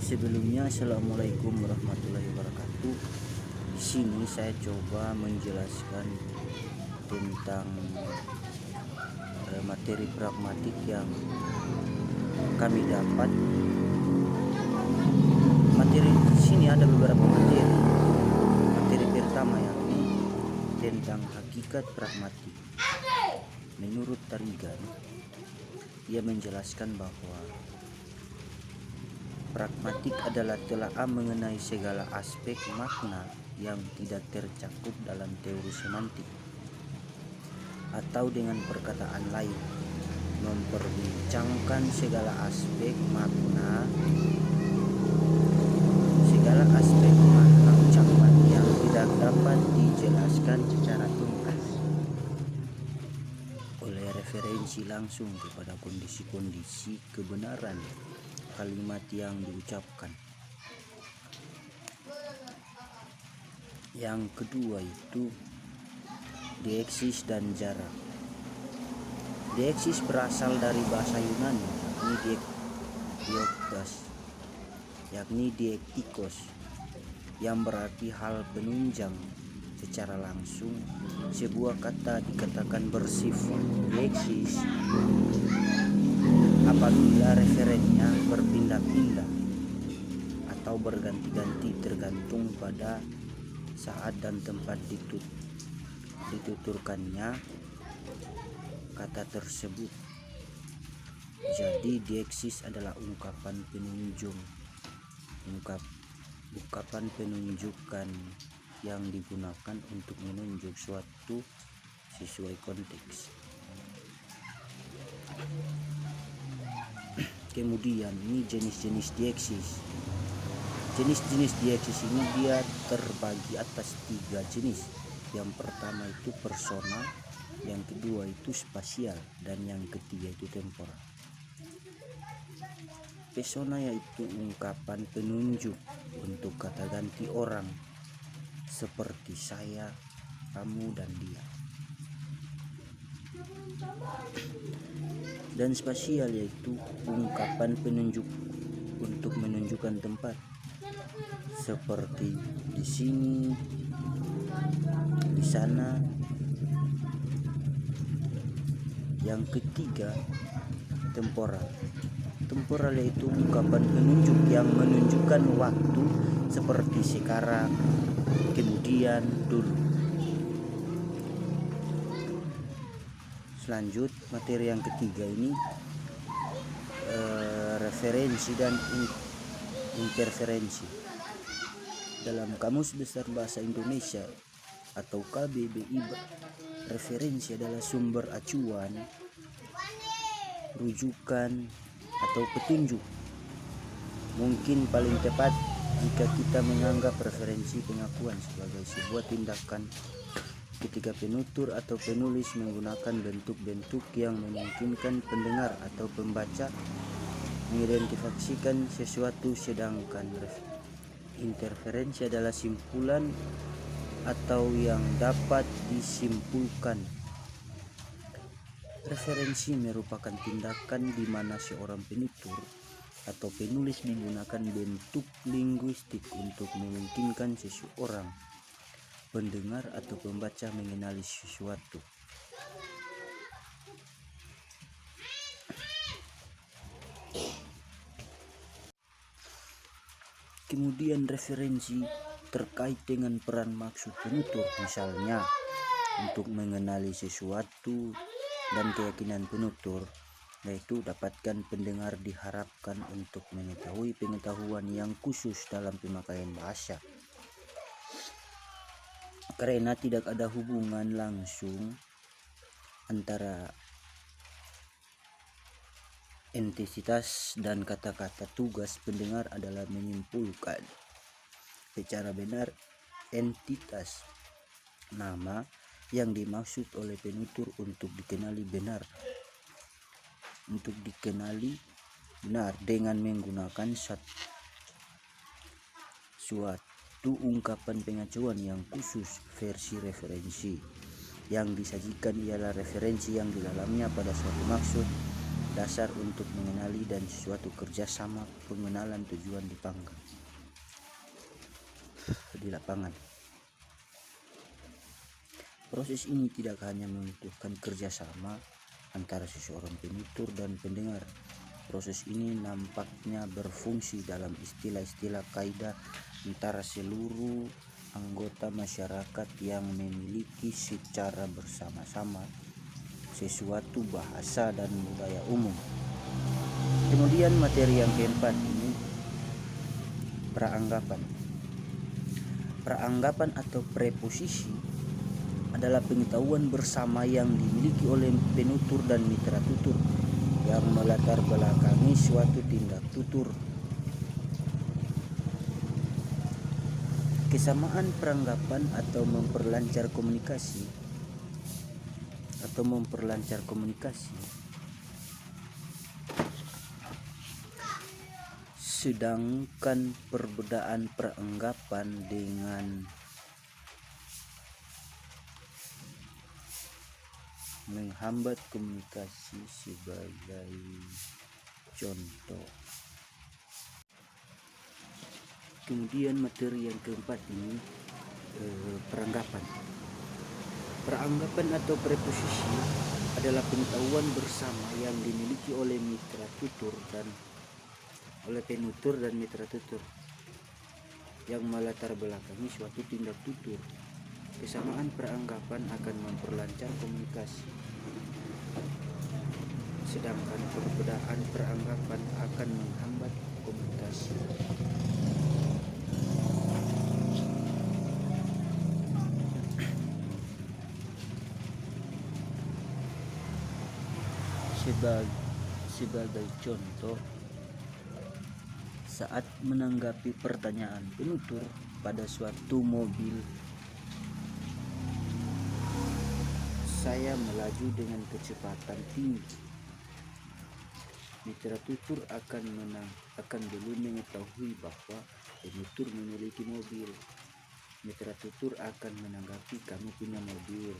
Sebelumnya, assalamualaikum warahmatullahi wabarakatuh. Di sini saya coba menjelaskan tentang materi pragmatik yang kami dapat. Materi di sini ada beberapa materi. Materi pertama yakni tentang hakikat pragmatik. Menurut Tarigan, ia menjelaskan bahwa pragmatik adalah telaah mengenai segala aspek makna yang tidak tercakup dalam teori semantik, atau dengan perkataan lain, memperbincangkan segala aspek makna ucapan yang tidak dapat dijelaskan secara tuntas oleh referensi langsung kepada kondisi-kondisi kebenaran kalimat yang diucapkan. Yang kedua itu deeksis dan jarak. Deeksis berasal dari bahasa Yunani, yakni diektikos, yang berarti hal penunjang secara langsung. Sebuah kata dikatakan bersifat deeksis apabila referennya berpindah-pindah atau berganti-ganti tergantung pada saat dan tempat dituturkannya kata tersebut. Jadi deeksis adalah ungkapan penunjukan yang digunakan untuk menunjuk suatu sesuai konteks. Kemudian ini jenis-jenis deeksis. Jenis-jenis deeksis ini dia terbagi atas 3 jenis. Yang pertama itu personal, yang kedua itu spasial, dan yang ketiga itu temporal. Persona yaitu ungkapan penunjuk untuk kata ganti orang seperti saya, kamu, dan dia. Dan spasial yaitu ungkapan penunjuk untuk menunjukkan tempat seperti di sini, di sana. Yang ketiga temporal. Temporal yaitu ungkapan penunjuk yang menunjukkan waktu seperti sekarang, kemudian, dulu. Selanjut materi yang ketiga ini referensi dan interferensi. Dalam Kamus Besar Bahasa Indonesia atau KBBI, referensi adalah sumber acuan, rujukan, atau petunjuk. Mungkin paling tepat jika kita menganggap referensi pengakuan sebagai sebuah tindakan ketika penutur atau penulis menggunakan bentuk-bentuk yang memungkinkan pendengar atau pembaca mengidentifikasikan sesuatu, sedangkan interferensi adalah simpulan atau yang dapat disimpulkan. Referensi merupakan tindakan di mana seorang penutur atau penulis menggunakan bentuk linguistik untuk memungkinkan seseorang, pendengar atau pembaca mengenali sesuatu. Kemudian referensi terkait dengan peran maksud penutur, misalnya untuk mengenali sesuatu dan keyakinan penutur, yaitu dapatkan pendengar diharapkan untuk mengetahui pengetahuan yang khusus dalam pemakaian bahasa. Karena tidak ada hubungan langsung antara entitas dan kata-kata, tugas pendengar adalah menyimpulkan secara benar entitas nama yang dimaksud oleh penutur untuk dikenali benar dengan menggunakan suatu ungkapan pengacuan yang khusus. Versi referensi yang disajikan ialah referensi yang di dalamnya pada suatu maksud dasar untuk mengenali dan suatu kerjasama pengenalan tujuan di lapangan. Proses ini tidak hanya membutuhkan kerjasama antara seseorang penutur dan pendengar. Proses ini nampaknya berfungsi dalam istilah-istilah kaidah antara seluruh anggota masyarakat yang memiliki secara bersama-sama sesuatu bahasa dan budaya umum. Kemudian materi yang keempat ini peranggapan. Peranggapan atau preposisi adalah pengetahuan bersama yang dimiliki oleh penutur dan mitra tutur yang melatar belakangi suatu tindak tutur. Kesamaan peranggapan atau memperlancar komunikasi sedangkan perbedaan peranggapan dengan menghambat komunikasi sebagai contoh. Kemudian materi yang keempat ini peranggapan. Peranggapan atau preposisi adalah pengetahuan bersama yang dimiliki oleh mitra tutur dan oleh penutur dan mitra tutur yang melatar belakangi suatu tindak tutur. Kesamaan peranggapan akan memperlancar komunikasi, sedangkan perbedaan peranggapan akan menghambat komunikasi. Sebagai contoh, saat menanggapi pertanyaan penutur pada suatu mobil, saya melaju dengan kecepatan tinggi. Mitra tutur akan dulu mengetahui bahwa penutur memiliki mobil. Mitra tutur akan menanggapi kamu punya mobil.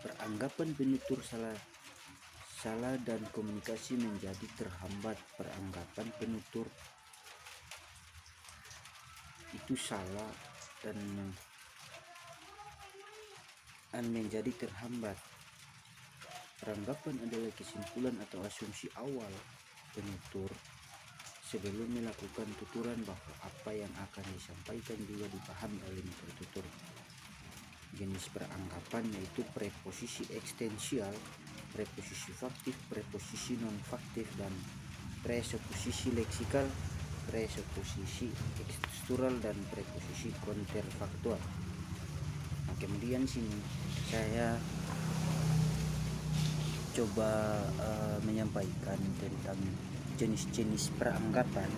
Peranggapan penutur salah dan komunikasi menjadi terhambat. Peranggapan penutur itu salah dan menjadi terhambat. Peranggapan adalah kesimpulan atau asumsi awal penutur sebelum melakukan tuturan bahwa apa yang akan disampaikan juga dipahami oleh mitra tutur. Jenis peranggapan yaitu preposisi ekstensial, preposisi faktif, preposisi non-faktif, dan presuposisi leksikal, presuposisi tekstural, dan preposisi konterfaktual. Nah, kemudian sini saya coba menyampaikan tentang jenis-jenis peranggapan.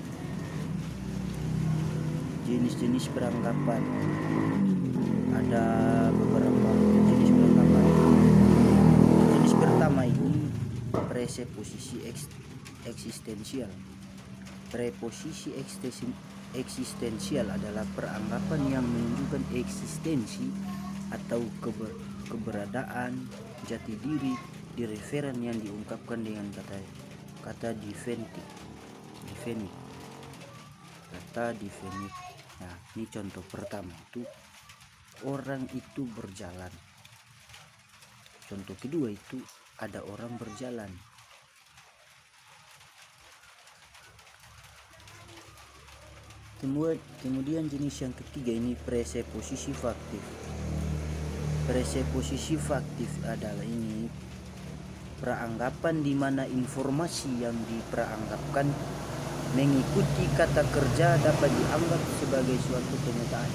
Jenis-jenis peranggapan ada beberapa jenis peranggapan. Jenis pertama ini preposisi eksistensial. Preposisi eksistensial adalah peranggapan yang menunjukkan eksistensi atau keberadaan jati diri di referen yang diungkapkan dengan kata definitif. Nah, ini contoh pertama itu orang itu berjalan. Contoh kedua itu ada orang berjalan. Kemudian jenis yang ketiga ini presuposisi faktif. Presuposisi faktif adalah ini peranggapan di mana informasi yang diperanggapkan mengikuti kata kerja dapat dianggap sebagai suatu kenyataan.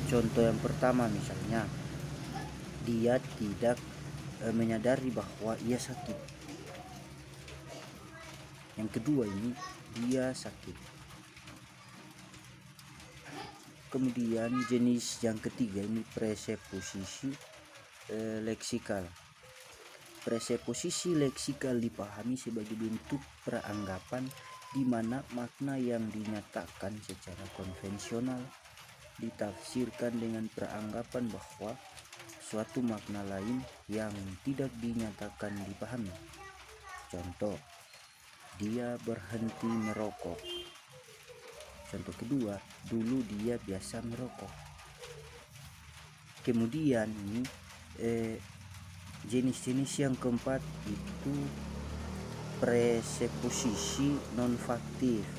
Contoh yang pertama misalnya, dia tidak menyadari bahwa ia sakit. Yang kedua ini, dia sakit. Kemudian jenis yang ketiga ini presuposisi leksikal. Presuposisi leksikal dipahami sebagai bentuk peranggapan di mana makna yang dinyatakan secara konvensional ditafsirkan dengan peranggapan bahwa suatu makna lain yang tidak dinyatakan dipahami. Contoh, dia berhenti merokok. Contoh kedua, dulu dia biasa merokok. Kemudian ini jenis-jenis yang keempat itu preseposisi non-faktif.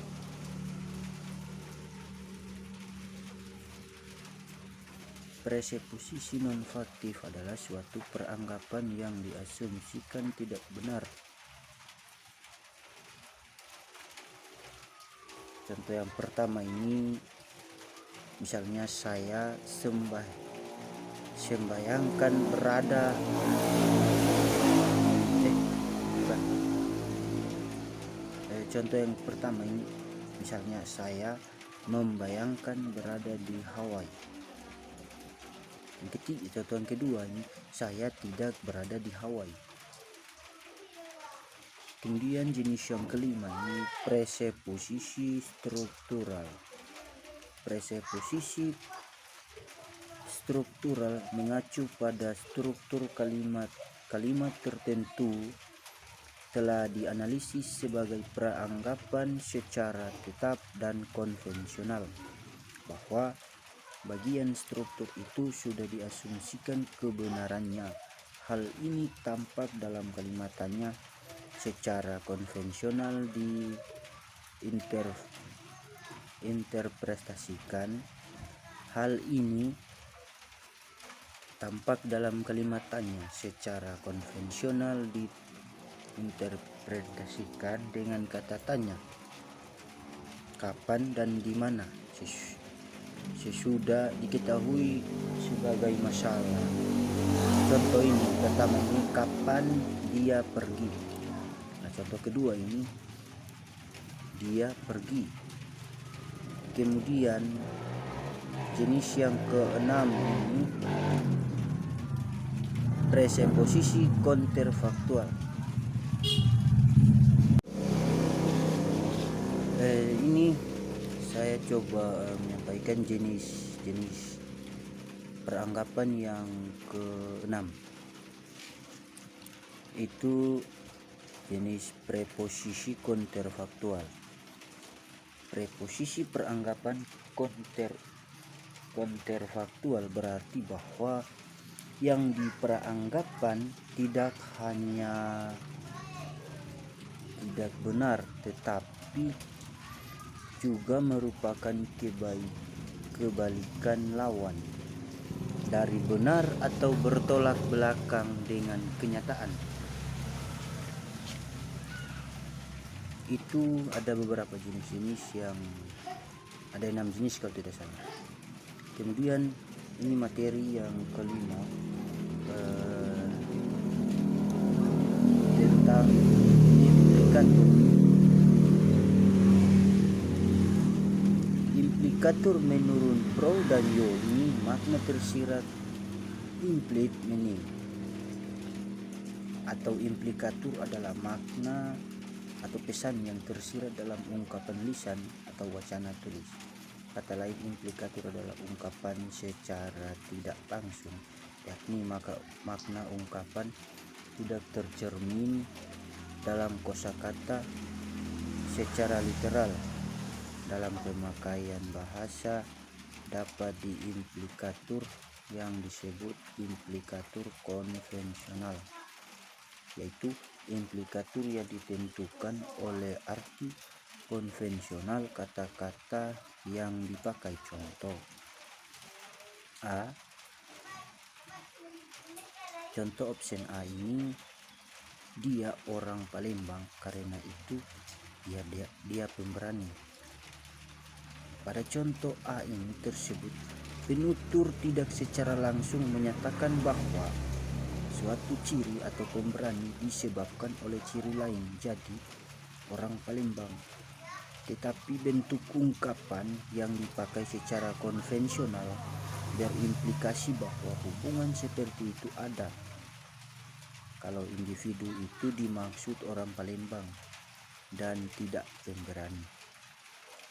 Preseposisi non-faktif adalah suatu peranggapan yang diasumsikan tidak benar. Contoh yang pertama ini, misalnya saya sembayangkan berada contoh yang pertama ini, misalnya saya membayangkan berada di Hawaii. Contoh yang kedua ini, saya tidak berada di Hawaii. Kemudian jenis yang kelima ini preseposisi struktural. Preseposisi struktural mengacu pada struktur kalimat tertentu, telah dianalisis sebagai peranggapan secara tetap dan konvensional bahwa bagian struktur itu sudah diasumsikan kebenarannya. Hal ini tampak dalam kalimatannya secara konvensional diinterpretasikan. Hal ini tampak dalam kalimatannya secara konvensional diinterpretasikan dengan kata tanya, kapan dan di mana, sesudah diketahui sebagai masalah. Contoh ini pertama ini, kapan dia pergi. Nah, contoh kedua ini, dia pergi. Kemudian jenis yang keenam ini preseposisi konterfaktual. Ini saya coba menyampaikan jenis peranggapan yang keenam, itu jenis preposisi konterfaktual. Preposisi peranggapan konterfaktual berarti bahwa yang diperanggapan tidak hanya tidak benar, tetapi juga merupakan kebalikan lawan dari benar atau bertolak belakang dengan kenyataan. Itu ada beberapa jenis-jenis, yang ada 6 jenis kalau tidak salah. Kemudian ini materi yang kelima, tentang implikatur. Implikatur menurut Brown dan Yo ini makna tersirat implicit meaning, atau implikatur adalah makna atau pesan yang tersirat dalam ungkapan lisan atau wacana tulis. Kata lain, implikatur adalah ungkapan secara tidak langsung, yakni makna ungkapan tidak tercermin dalam kosakata secara literal. Dalam pemakaian bahasa dapat diimplikatur yang disebut implikatur konvensional, yaitu implikatur yang ditentukan oleh arti konvensional kata-kata yang dipakai. Contoh A, contoh option A ini, dia orang Palembang, karena itu dia pemberani. Pada contoh A ini tersebut, penutur tidak secara langsung menyatakan bahwa suatu ciri atau pemberani disebabkan oleh ciri lain, jadi orang Palembang. Tetapi bentuk ungkapan yang dipakai secara konvensional berimplikasi bahwa hubungan seperti itu ada kalau individu itu dimaksud orang Palembang dan tidak pemberani.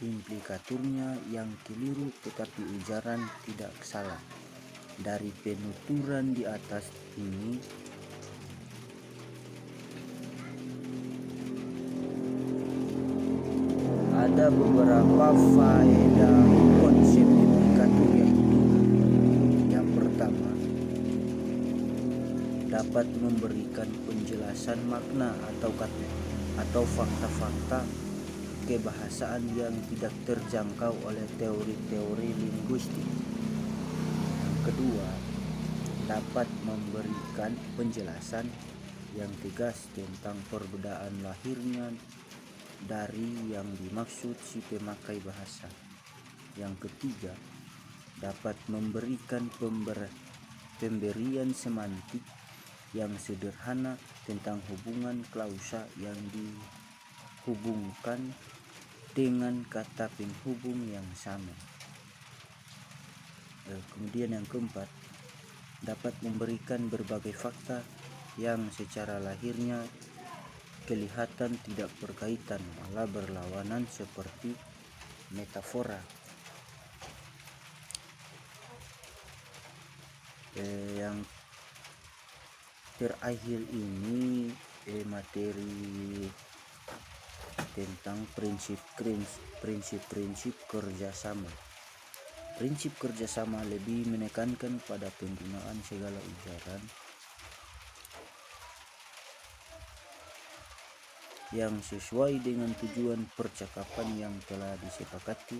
Implikaturnya yang keliru, tetapi ujaran tidak salah. Dari penuturan di atas ini ada beberapa faedah konsep implikator, yaitu yang pertama, dapat memberikan penjelasan makna atau fakta-fakta kebahasaan yang tidak terjangkau oleh teori-teori linguistik. Yang kedua, dapat memberikan penjelasan yang tegas tentang perbedaan lahirnya dari yang dimaksud si pemakai bahasa. Yang ketiga, dapat memberikan pemberian semantik yang sederhana tentang hubungan klausa yang dihubungkan dengan kata penghubung yang sama. Kemudian yang keempat, dapat memberikan berbagai fakta yang secara lahirnya kelihatan tidak berkaitan, malah berlawanan, seperti metafora. Yang terakhir ini materi tentang prinsip-prinsip kerjasama. Prinsip kerjasama lebih menekankan pada penggunaan segala ujaran yang sesuai dengan tujuan percakapan yang telah disepakati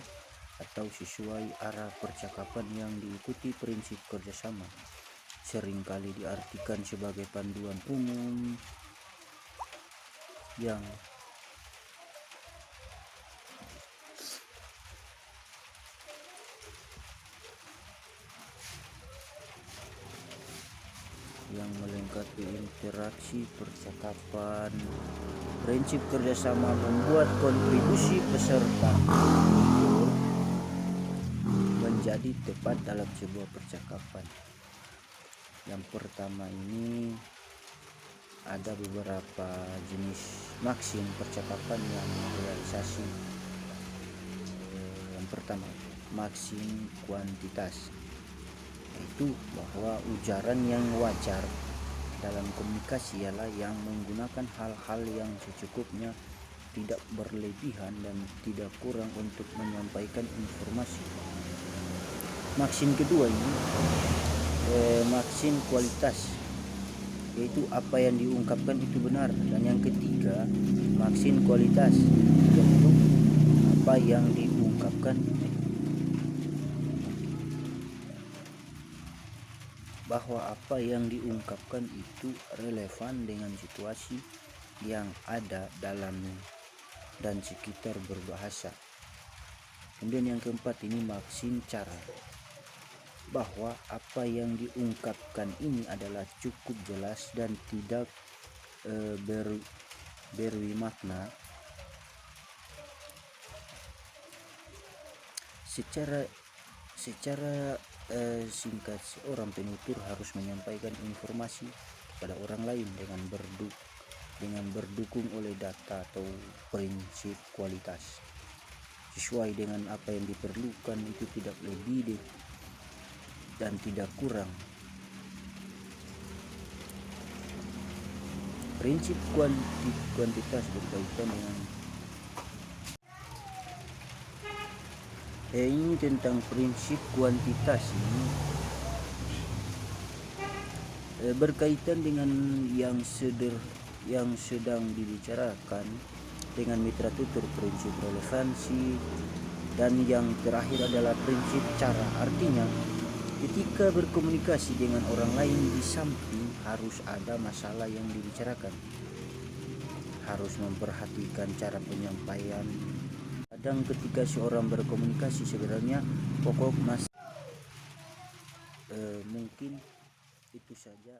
atau sesuai arah percakapan yang diikuti. Prinsip kerjasama seringkali diartikan sebagai panduan umum yang melengkapi interaksi percakapan. Prinsip kerjasama membuat kontribusi peserta menjadi tepat dalam sebuah percakapan. Yang pertama ini ada beberapa jenis maksim percakapan yang merealisasi. Yang pertama, maksim kuantitas, yaitu bahwa ujaran yang wajar dalam komunikasi ialah yang menggunakan hal-hal yang secukupnya, tidak berlebihan dan tidak kurang untuk menyampaikan informasi. Maksim kedua ini maksim kualitas, yaitu apa yang diungkapkan itu benar. Dan yang ketiga, maksim kualitas, yaitu apa yang diungkapkan itu relevan dengan situasi yang ada dalam dan sekitar berbahasa. Kemudian yang keempat ini maksim cara, bahwa apa yang diungkapkan ini adalah cukup jelas dan tidak berwi makna. Secara singkat, seorang penutur harus menyampaikan informasi kepada orang lain dengan berdukung oleh data atau prinsip kualitas sesuai dengan apa yang diperlukan, itu tidak lebih dan tidak kurang. Prinsip kuantitas berkaitan dengan ini tentang prinsip kuantitas ini berkaitan dengan yang sedang dibicarakan dengan mitra tutur, prinsip relevansi, dan yang terakhir adalah prinsip cara. Artinya, ketika berkomunikasi dengan orang lain, di samping harus ada masalah yang dibicarakan, harus memperhatikan cara penyampaian. Kadang ketika seorang berkomunikasi, sebenarnya pokok mungkin itu saja.